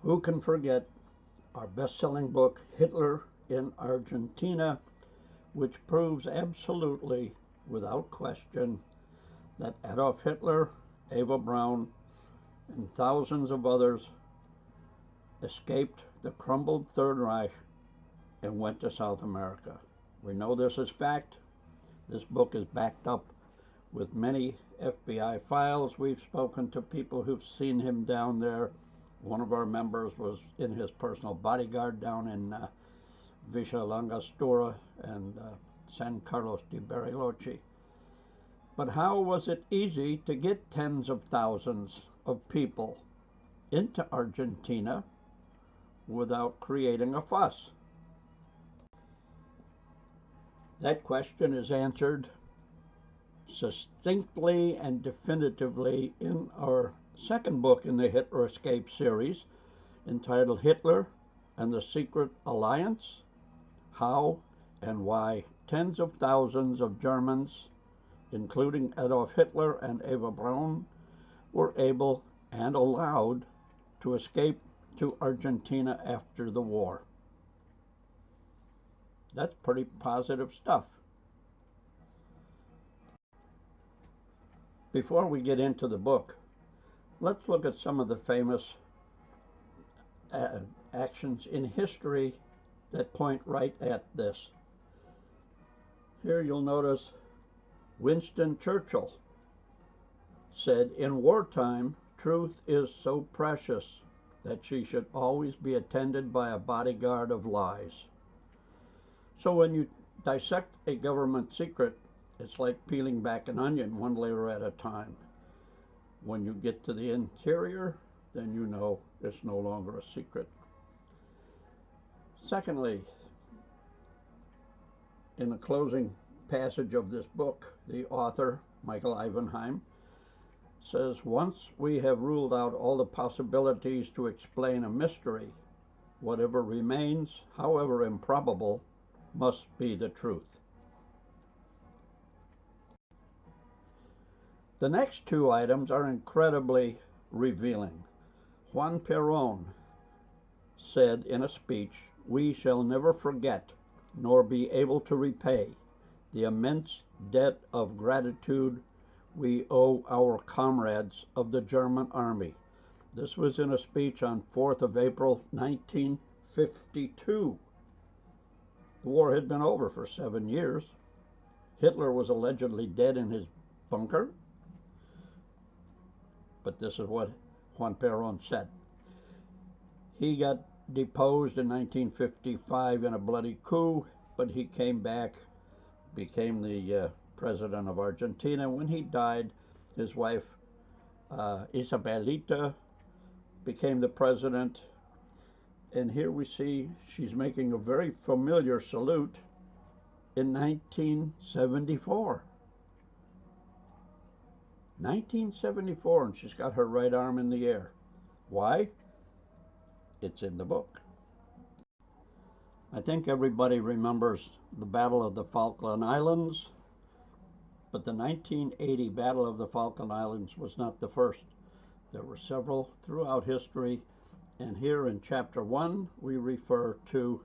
Who can forget our best-selling book, Hitler in Argentina, which proves absolutely, without question, that Adolf Hitler, Eva Braun, and thousands of others escaped the crumbled Third Reich and went to South America. We know this is fact. This book is backed up with many FBI files. We've spoken to people who've seen him down there. One of our members was in his personal bodyguard down in Villa Langostura and San Carlos de Bariloche. But how was it easy to get tens of thousands of people into Argentina without creating a fuss? That question is answered succinctly and definitively in our second book in the Hitler Escape series, entitled Hitler and the Secret Alliance: How and Why Tens of Thousands of Germans, including Adolf Hitler and Eva Braun, were able and allowed to escape to Argentina after the war. That's pretty positive stuff. Before we get into the book, let's look at some of the famous actions in history that point right at this. Here you'll notice Winston Churchill said, "In wartime, truth is so precious that she should always be attended by a bodyguard of lies." So when you dissect a government secret, it's like peeling back an onion one layer at a time. When you get to the interior, then you know it's no longer a secret. Secondly, in the closing passage of this book, the author, Michael Ivanheim, says, "Once we have ruled out all the possibilities to explain a mystery, whatever remains, however improbable, must be the truth." The next two items are incredibly revealing. Juan Perón said in a speech, "We shall never forget nor be able to repay the immense debt of gratitude we owe our comrades of the German army." This was in a speech on 4th of April, 1952. The war had been over for 7 years. Hitler was allegedly dead in his bunker. But this is what Juan Perón said. He got deposed in 1955 in a bloody coup, but he came back, became the president of Argentina. When he died, his wife, Isabelita, became the president. And here we see she's making a very familiar salute in 1974. 1974, and she's got her right arm in the air. Why? It's in the book. I think everybody remembers the Battle of the Falkland Islands, but the 1980 Battle of the Falkland Islands was not the first. There were several throughout history, and here in Chapter 1, we refer to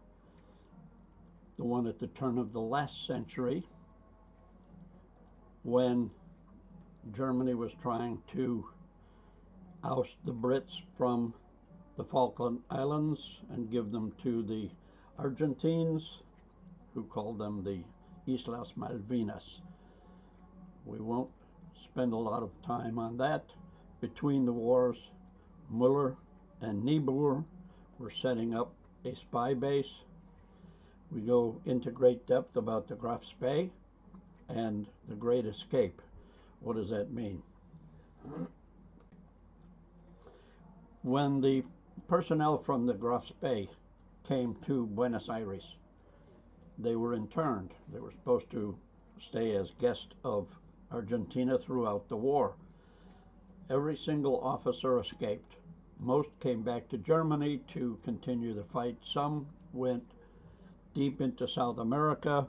the one at the turn of the last century, when Germany was trying to oust the Brits from the Falkland Islands and give them to the Argentines, who called them the Islas Malvinas. We won't spend a lot of time on that. Between the wars, Muller and Niebuhr were setting up a spy base. We go into great depth about the Graf Spee and the Great Escape. What does that mean? When the personnel from the Graf Spee came to Buenos Aires, they were interned. They were supposed to stay as guests of Argentina throughout the war. Every single officer escaped. Most came back to Germany to continue the fight. Some went deep into South America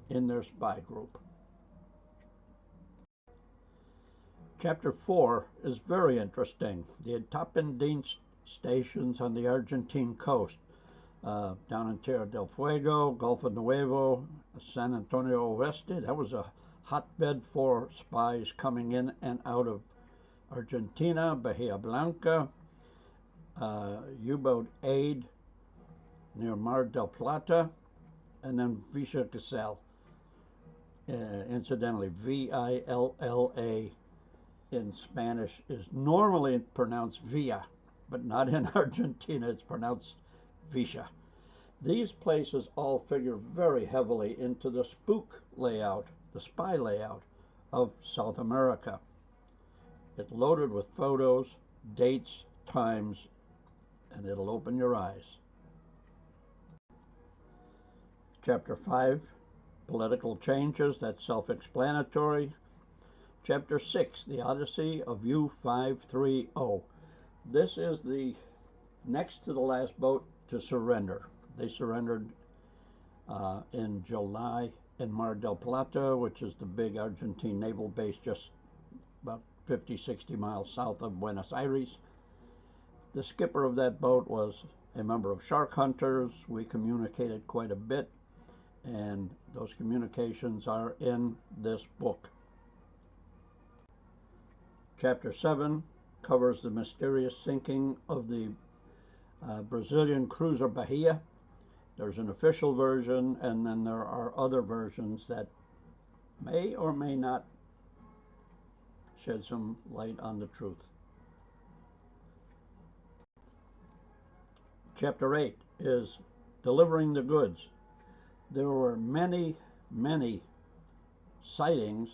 in their spy group. Chapter 4 is very interesting. The Etappendienst stations on the Argentine coast, down in Tierra del Fuego, Gulf of Nuevo, San Antonio Oeste. That was a hotbed for spies coming in and out of Argentina, Bahia Blanca, U-boat aid near Mar del Plata, and then Villa Gesell. Incidentally, Villa in Spanish is normally pronounced Villa, but not in Argentina. It's pronounced Villa. These places all figure very heavily into the spook layout, the spy layout of South America. It's loaded with photos, dates, times, and it'll open your eyes. Chapter 5, Political Changes, that's self-explanatory. Chapter 6, The Odyssey of U-530. This is the next to the last boat to surrender. They surrendered in July in Mar del Plata, which is the big Argentine naval base just about 50, 60 miles south of Buenos Aires. The skipper of that boat was a member of Shark Hunters. We communicated quite a bit, and those communications are in this book. Chapter 7 covers the mysterious sinking of the Brazilian cruiser Bahia. There's an official version, and then there are other versions that may or may not shed some light on the truth. Chapter 8 is Delivering the Goods. There were many, many sightings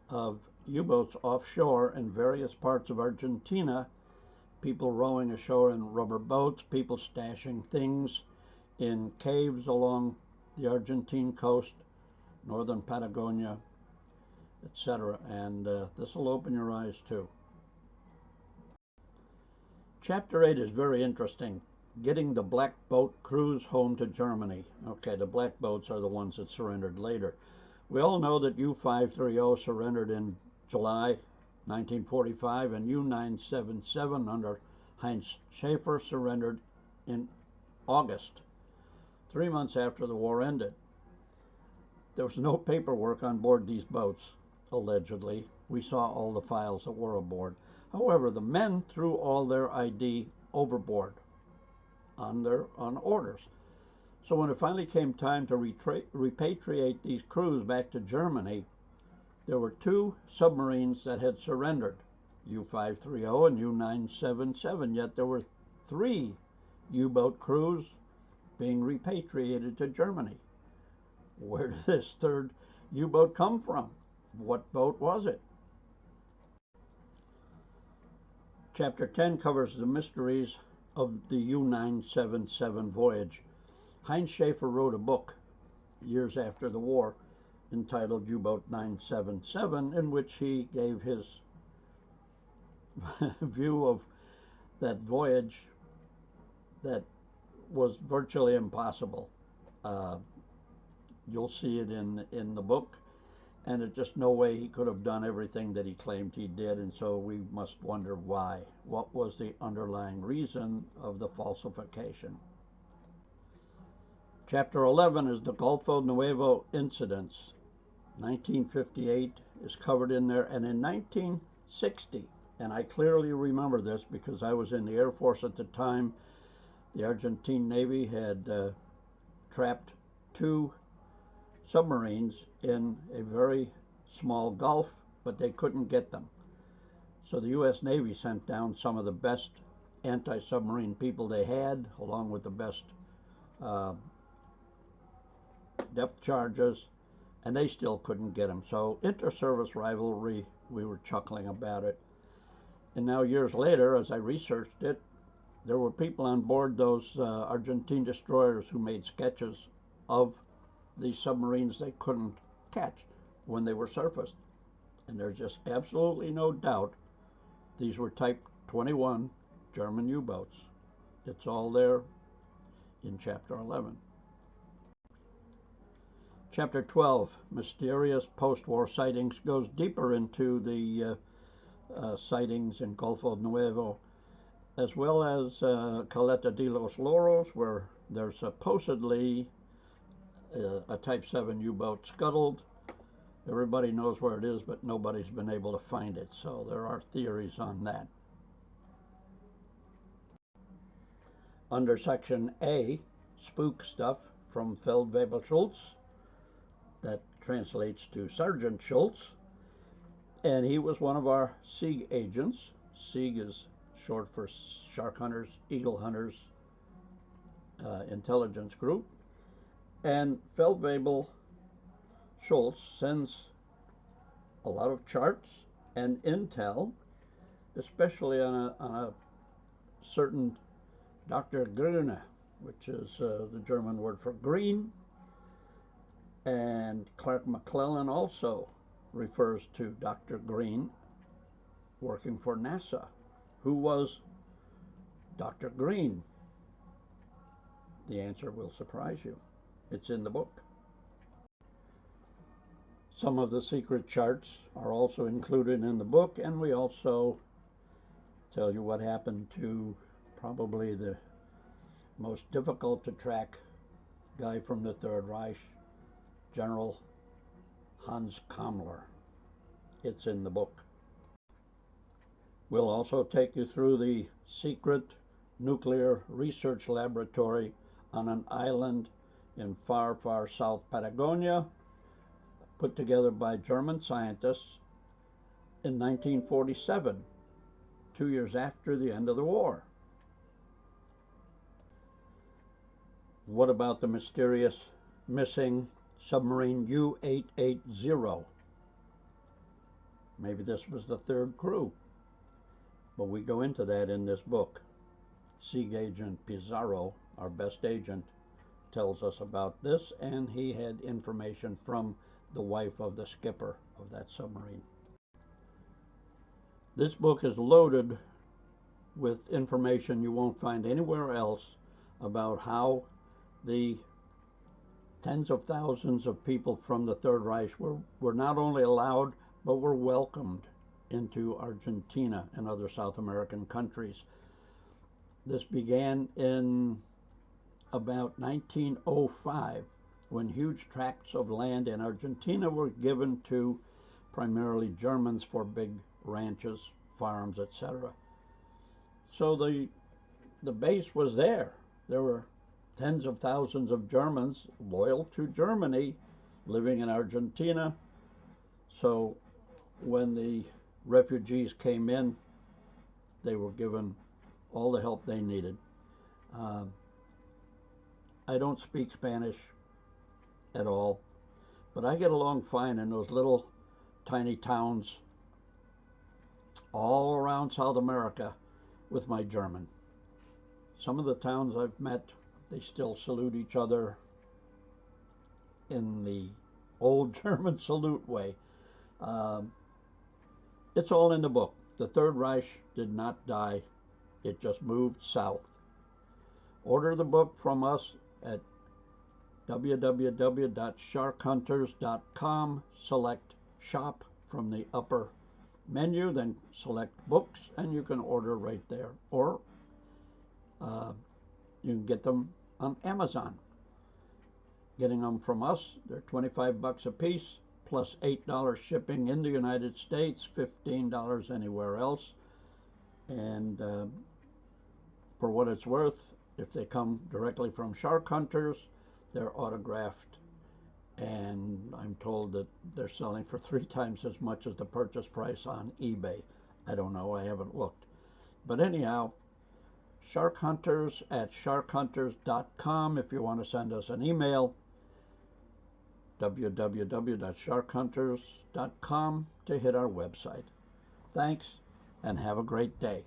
of U-boats offshore in various parts of Argentina, people rowing ashore in rubber boats, people stashing things in caves along the Argentine coast, northern Patagonia, etc. And this will open your eyes too. Chapter 8 is very interesting. Getting the black boat crews home to Germany. Okay, the black boats are the ones that surrendered later. We all know that U-530 surrendered in July 1945, and U-977 under Heinz Schaefer surrendered in August, 3 months after the war ended. There was no paperwork on board these boats, allegedly. We saw all the files that were aboard. However, the men threw all their ID overboard on orders. So when it finally came time to repatriate these crews back to Germany, there were 2 submarines that had surrendered, U-530 and U-977, yet there were 3 U-boat crews being repatriated to Germany. Where did this 3rd U-boat come from? What boat was it? Chapter 10 covers the mysteries of the U-977 voyage. Heinz Schaefer wrote a book years after the war entitled U-Boat 977, in which he gave his view of that voyage that was virtually impossible. You'll see it in the book, and there's just no way he could have done everything that he claimed he did, and so we must wonder why. What was the underlying reason of the falsification? Chapter 11 is the Golfo Nuevo incidents. 1958 is covered in there, and in 1960, and I clearly remember this because I was in the Air Force at the time, the Argentine Navy had trapped 2 submarines in a very small gulf, but they couldn't get them. So the U.S. Navy sent down some of the best anti-submarine people they had, along with the best depth charges, and they still couldn't get them. So inter-service rivalry, we were chuckling about it. And now years later, as I researched it, there were people on board those Argentine destroyers who made sketches of these submarines they couldn't catch when they were surfaced. And there's just absolutely no doubt these were Type 21 German U-boats. It's all there in Chapter 11. Chapter 12, Mysterious Post-War Sightings, goes deeper into the sightings in Golfo Nuevo as well as Caleta de los Loros, where there's supposedly a Type 7 U-boat scuttled. Everybody knows where it is, but nobody's been able to find it, so there are theories on that. Under Section A, spook stuff from Feldwebel Schultz, that translates to Sergeant Schultz, and he was one of our SIG agents. SIG is short for Shark Hunters, Eagle Hunters Intelligence Group. And Feldwebel Schultz sends a lot of charts and intel, especially on a certain Dr. Grüne, which is the German word for green. And Clark McClellan also refers to Dr. Green working for NASA. Who was Dr. Green? The answer will surprise you. It's in the book. Some of the secret charts are also included in the book, and we also tell you what happened to probably the most difficult to track guy from the Third Reich, General Hans Kammler. It's in the book. We'll also take you through the secret nuclear research laboratory on an island in far, far South Patagonia, put together by German scientists in 1947, 2 years after the end of the war. What about the mysterious missing submarine U-880? Maybe this was the third crew, but we go into that in this book. SIG agent Pizarro, our best agent, tells us about this, and he had information from the wife of the skipper of that submarine. This book is loaded with information you won't find anywhere else about how the tens of thousands of people from the Third Reich were not only allowed, but were welcomed into Argentina and other South American countries. This began in about 1905, when huge tracts of land in Argentina were given to primarily Germans for big ranches, farms, etc. So the base was there. There were tens of thousands of Germans loyal to Germany living in Argentina. So when the refugees came in, they were given all the help they needed. I don't speak Spanish at all, but I get along fine in those little tiny towns all around South America with my German. Some of the towns I've met, they still salute each other in the old German salute way. It's all in the book. The Third Reich did not die. It just moved south. Order the book from us at www.sharkhunters.com. Select shop from the upper menu, then select books, and you can order right there. Or you can get them on Amazon. Getting them from us, they're $25 a piece, plus $8 shipping in the United States, $15 anywhere else. And for what it's worth, if they come directly from Shark Hunters, they're autographed, and I'm told that they're selling for 3 times as much as the purchase price on eBay. I don't know, I haven't looked. But anyhow, Shark Hunters at sharkhunters.com if you want to send us an email. www.sharkhunters.com to hit our website. Thanks, and have a great day.